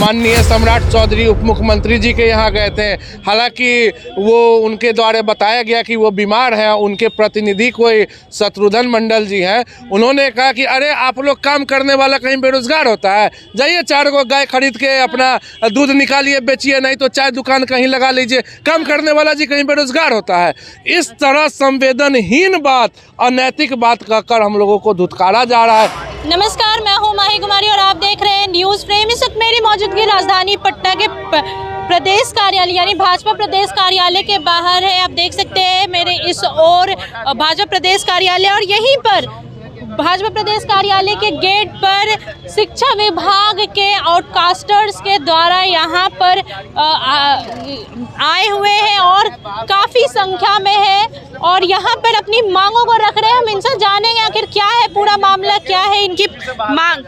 माननीय सम्राट चौधरी उप मुख्यमंत्री जी के यहाँ गए थे। हालांकि वो उनके द्वारा बताया गया कि वो बीमार हैं। उनके प्रतिनिधि कोई शत्रुघ्न मंडल जी हैं, उन्होंने कहा कि अरे आप लोग काम करने वाला कहीं बेरोजगार होता है, जाइए 4 गो गाय खरीद के अपना दूध निकालिए बेचिए, नहीं तो चाय दुकान कहीं लगा लीजिए, काम करने वाला जी कहीं बेरोजगार होता है। इस तरह संवेदनहीन बात, अनैतिक बात कहकर हम लोगों को धुतकारा जा रहा है। नमस्कार, मैं हूं माही कुमारी और आप देख रहे हैं न्यूज़ फ्रेम। इस वक्त मेरी मौजूदगी राजधानी पटना के प्रदेश कार्यालय यानी भाजपा प्रदेश कार्यालय के बाहर है। आप देख सकते हैं मेरे इस ओर भाजपा प्रदेश कार्यालय, और यहीं पर भाजपा प्रदेश कार्यालय के गेट पर शिक्षा विभाग के आउटकास्टर्स के द्वारा यहाँ पर आए हुए हैं और काफ़ी संख्या में है और यहाँ पर अपनी मांगों को रख रहे हैं। हम इनसे जानेंगे आखिर क्या है पूरा मामला, क्या है इनकी मांग।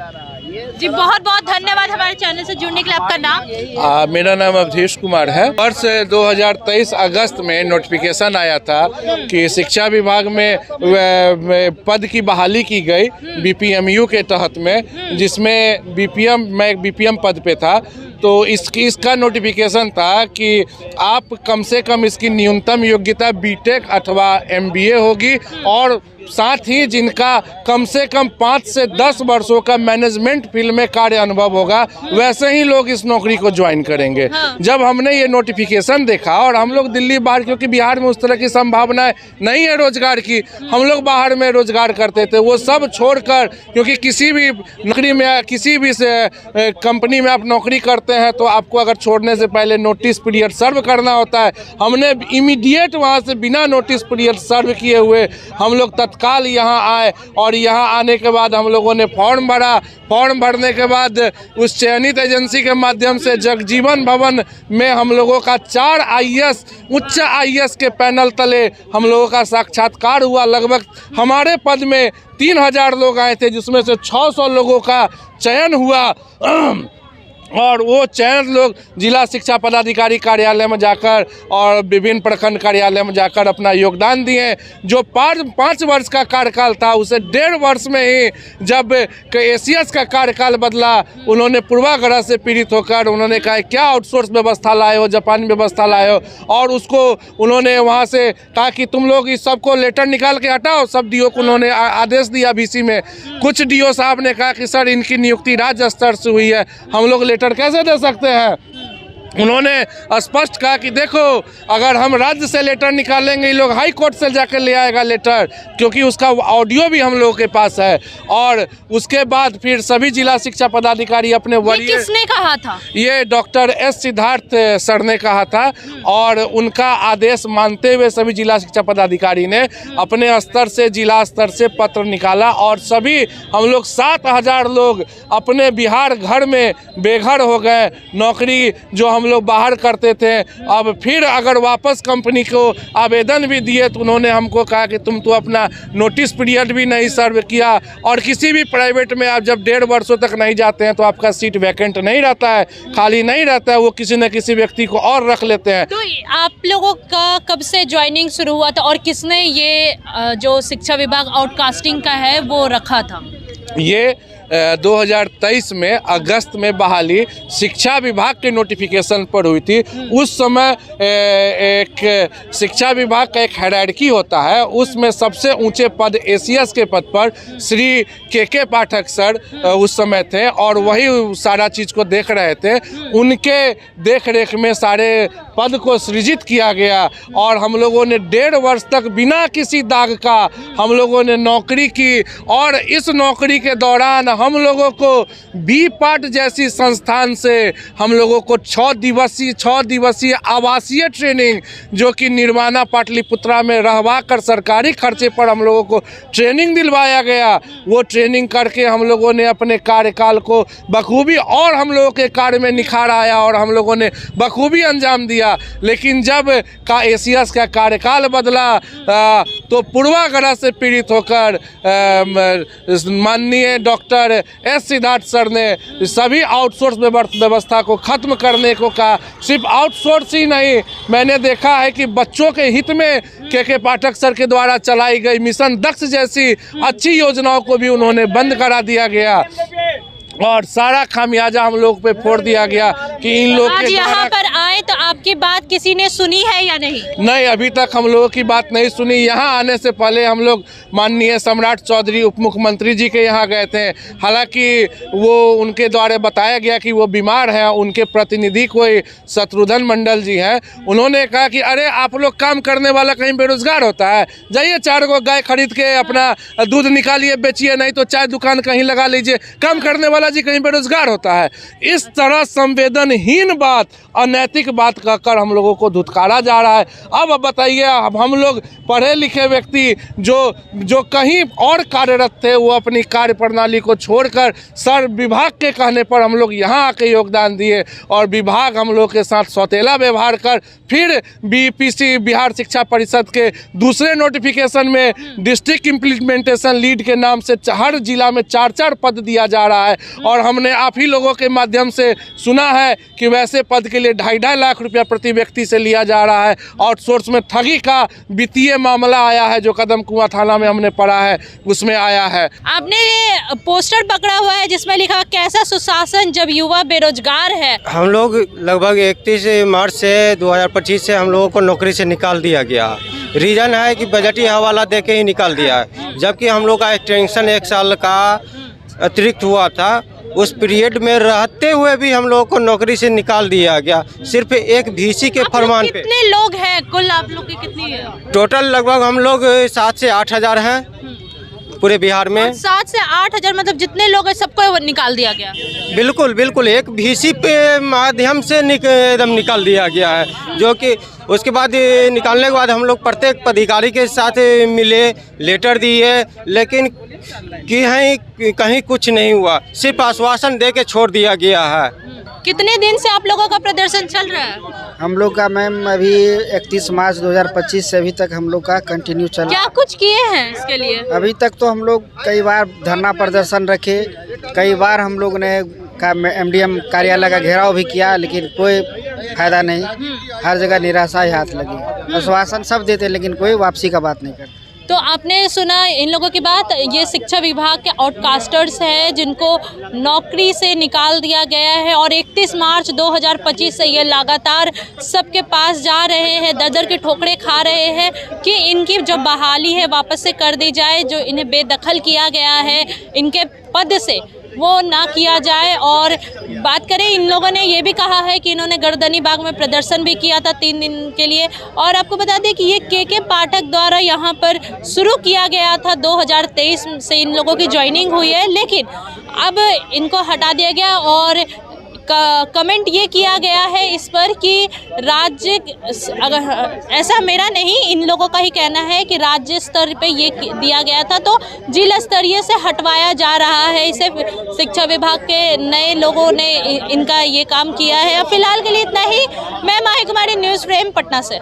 जी बहुत बहुत धन्यवाद हमारे चैनल से जुड़ने के लिए। आपका नाम? मेरा नाम अवधेश कुमार है। वर्ष 2023 अगस्त में नोटिफिकेशन आया था कि शिक्षा विभाग में पद की बहाली की गई बीपीएमयू के तहत में, जिसमें मैं बीपीएम पद पे था। तो इसका नोटिफिकेशन था कि आप कम से कम इसकी न्यूनतम योग्यता बीटेक अथवा एमबीए होगी और साथ ही जिनका कम से कम 5 से 10 वर्षों का मैनेजमेंट फील्ड में कार्य अनुभव होगा, वैसे ही लोग इस नौकरी को ज्वाइन करेंगे। हाँ। जब हमने ये नोटिफिकेशन देखा, और हम लोग दिल्ली बाहर, क्योंकि बिहार में उस तरह की संभावनाएं नहीं है रोजगार की, हम लोग बाहर में रोजगार करते थे, वो सब छोड़कर, क्योंकि किसी भी नौकरी में, किसी भी कंपनी में आप नौकरी करते हैं तो आपको अगर छोड़ने से पहले नोटिस पीरियड सर्व करना होता है। हमने इमीडिएट वहाँ से बिना नोटिस पीरियड सर्व किए हुए हम लोग तत्काल यहाँ आए, और यहाँ आने के बाद हम लोगों ने फॉर्म भरा। फॉर्म भरने के बाद उस चयनित एजेंसी के माध्यम से जगजीवन भवन में हम लोगों का 4 आईएएस, उच्च आईएएस के पैनल तले हम लोगों का साक्षात्कार हुआ। लगभग हमारे पद में 3000 लोग आए थे, जिसमें से 600 लोगों का चयन हुआ और वो चयन लोग जिला शिक्षा पदाधिकारी कार्यालय में जाकर और विभिन्न प्रखंड कार्यालय में जाकर अपना योगदान दिए। जो 5 वर्ष का कार्यकाल था, उसे 1.5 वर्ष में ही जब एसीएस का कार्यकाल बदला, उन्होंने पूर्वाग्रह से पीड़ित होकर उन्होंने कहा क्या आउटसोर्स व्यवस्था लाए हो, जापानी व्यवस्था लाए हो, और उसको उन्होंने वहाँ से कहा कि तुम लोग इस सबको लेटर निकाल के हटाओ। सब डीओ को उन्होंने आदेश दिया बीसी में। कुछ डीओ साहब ने कहा कि सर इनकी नियुक्ति राज्य स्तर से हुई है, हम लोग लेटर कैसे दे सकते हैं। उन्होंने स्पष्ट कहा कि देखो, अगर हम राज्य से लेटर निकालेंगे, ये लोग हाई कोर्ट से जाकर ले आएगा लेटर, क्योंकि उसका ऑडियो भी हम लोगों के पास है। और उसके बाद फिर सभी जिला शिक्षा पदाधिकारी अपने वरीय, किसने कहा था? ये डॉक्टर एस सिद्धार्थ सर ने कहा था, और उनका आदेश मानते हुए सभी जिला शिक्षा पदाधिकारी ने अपने स्तर से, जिला स्तर से पत्र निकाला, और सभी हम लोग 7000 लोग अपने बिहार घर में बेघर हो गए। नौकरी जो हम लोग बाहर करते थे, अब फिर अगर वापस कंपनी को आवेदन भी दिए तो उन्होंने हमको कहा कि तुम तो अपना नोटिस पीरियड भी नहीं सर्व किया, और किसी भी प्राइवेट में आप जब 1.5 वर्षों तक नहीं जाते हैं तो आपका सीट वैकेंट नहीं रहता है, खाली नहीं रहता है, वो किसी न किसी व्यक्ति को और रख लेते हैं। तो आप लोगों का कब से ज्वाइनिंग शुरू हुआ था और किसने ये जो शिक्षा विभाग आउटकास्टिंग का है वो रखा था? ये 2023 में अगस्त में बहाली शिक्षा विभाग के नोटिफिकेशन पर हुई थी। उस समय एक शिक्षा विभाग का एक हायरार्की होता है, उसमें सबसे ऊंचे पद एसीएस के पद पर श्री के पाठक सर उस समय थे, और वही सारा चीज़ को देख रहे थे। उनके देख रेख में सारे पद को सृजित किया गया, और हम लोगों ने 1.5 वर्ष तक बिना किसी दाग का हम लोगों ने नौकरी की। और इस नौकरी के दौरान हम लोगों को बी पार्ट जैसी संस्थान से हम लोगों को 6 दिवसीय आवासीय ट्रेनिंग, जो कि निर्माणा पाटलिपुत्रा में रहवा कर सरकारी खर्चे पर हम लोगों को ट्रेनिंग दिलवाया गया। वो ट्रेनिंग करके हम लोगों ने अपने कार्यकाल को बखूबी, और हम लोगों के कार्य में निखार आया और हम लोगों ने बखूबी अंजाम दिया। लेकिन जब का एसीएस का कार्यकाल बदला तो पूर्वाग्रह से पीड़ित होकर माननीय डॉक्टर एस सिद्धार्थ सर ने सभी आउटसोर्स व्यवस्था को खत्म करने को कहा। सिर्फ आउटसोर्स ही नहीं, मैंने देखा है कि बच्चों के हित में के पाठक सर के द्वारा चलाई गई मिशन दक्ष जैसी अच्छी योजनाओं को भी उन्होंने बंद करा दिया गया। और सारा खामियाजा हम लोग पे फोड़ दिया गया कि इन लोग आज के यहाँ द्वारा। पर आए तो आपकी बात किसी ने सुनी है या नहीं? नहीं, अभी तक हम लोगों की बात नहीं सुनी। यहाँ आने से पहले हम लोग माननीय सम्राट चौधरी उप मुख्यमंत्री जी के यहाँ गए थे। हालांकि वो उनके द्वारा बताया गया कि वो बीमार हैं। उनके प्रतिनिधि कोई शत्रुघ्न मंडल जी हैं, उन्होंने कहा कि अरे आप लोग काम करने वाला कहीं बेरोजगार होता है, जाइए 4 गो गाय खरीद के अपना दूध निकालिए बेचिए, नहीं तो चाय दुकान कहीं लगा लीजिए, काम करने वाला जी कहीं बेरोजगार होता है। इस तरह संवेदनहीन बात, अनैतिक बात कहकर हम लोगों को धुतकारा जा रहा है। अब बताइए, अब हम लोग पढ़े लिखे व्यक्ति जो कहीं और कार्यरत थे, वो अपनी कार्य प्रणाली को छोड़कर सर विभाग के कहने पर हम लोग यहाँ आके योगदान दिए और विभाग हम लोग के साथ सौतेला व्यवहार कर फिर बीपीसी बिहार शिक्षा परिषद के दूसरे नोटिफिकेशन में डिस्ट्रिक्ट इम्प्लीमेंटेशन लीड के नाम से हर जिला में 4-4 पद दिया जा रहा है। और हमने आप ही लोगों के माध्यम से सुना है कि वैसे पद के लिए 2.5 लाख रुपया प्रति व्यक्ति से लिया जा रहा है। आउटसोर्स में ठगी का वित्तीय मामला आया है, जो कदम कुआं थाना में हमने पढ़ा है, उसमें आया है। आपने ये पोस्टर पकड़ा हुआ है जिसमें लिखा कैसा सुशासन जब युवा बेरोजगार है। हम लोग लगभग 31 मार्च से 2025 से हम लोगों को नौकरी से निकाल दिया गया। रीज़न है कि बजटीय हवाला दे के ही निकाल दिया है, जबकि हम लोग का एक्सटेंशन 1 साल का अतिरिक्त हुआ था। उस पीरियड में रहते हुए भी हम लोगों को नौकरी से निकाल दिया गया, सिर्फ एक VC के फरमान पे। कितने लोग हैं कुल, आप लोग की कितनी है? टोटल लगभग हम लोग 7 से 8 हज़ार हैं पूरे बिहार में। 7 से 8 हजार मतलब जितने लोग हैं सबको निकाल दिया गया। बिल्कुल बिल्कुल, एक VC पे माध्यम से एकदम निकाल दिया गया है, जो कि उसके बाद निकालने के बाद हम लोग प्रत्येक पदाधिकारी के साथ मिले, लेटर दिए, लेकिन कहीं कुछ नहीं हुआ, सिर्फ आश्वासन दे के छोड़ दिया गया है। कितने दिन से आप लोगों का प्रदर्शन चल रहा है? हम लोग का मैम अभी 31 मार्च 2025 से अभी तक हम लोग का कंटिन्यू चल रहा क्या है। कुछ किए हैं इसके लिए? अभी तक तो हम लोग कई बार धरना प्रदर्शन रखे, कई बार हम लोग ने MDM कार्यालय का घेराव भी किया, लेकिन कोई फायदा नहीं। हर जगह निराशा ही हाथ लगी। आश्वासन सब देते लेकिन कोई वापसी का बात नहीं करते। तो आपने सुना इन लोगों की बात, ये शिक्षा विभाग के आउटकास्टर्स हैं जिनको नौकरी से निकाल दिया गया है और 31 मार्च 2025 से ये लगातार सबके पास जा रहे हैं, दर के ठोकरे खा रहे हैं कि इनकी जो बहाली है वापस से कर दी जाए, जो इन्हें बेदखल किया गया है इनके पद से वो ना किया जाए। और बात करें, इन लोगों ने ये भी कहा है कि इन्होंने गर्दनी बाग में प्रदर्शन भी किया था 3 दिन के लिए। और आपको बता दें कि ये के पाठक द्वारा यहाँ पर शुरू किया गया था, 2023 से इन लोगों की ज्वाइनिंग हुई है, लेकिन अब इनको हटा दिया गया और कमेंट ये किया गया है इस पर कि राज्य, अगर ऐसा मेरा नहीं, इन लोगों का ही कहना है कि राज्य स्तर पे ये दिया गया था तो जिला स्तरीय से हटवाया जा रहा है इसे। शिक्षा विभाग के नए लोगों ने इनका ये काम किया है। फिलहाल के लिए इतना ही। मैं माही कुमारी, न्यूज़ फ्रेम, पटना से।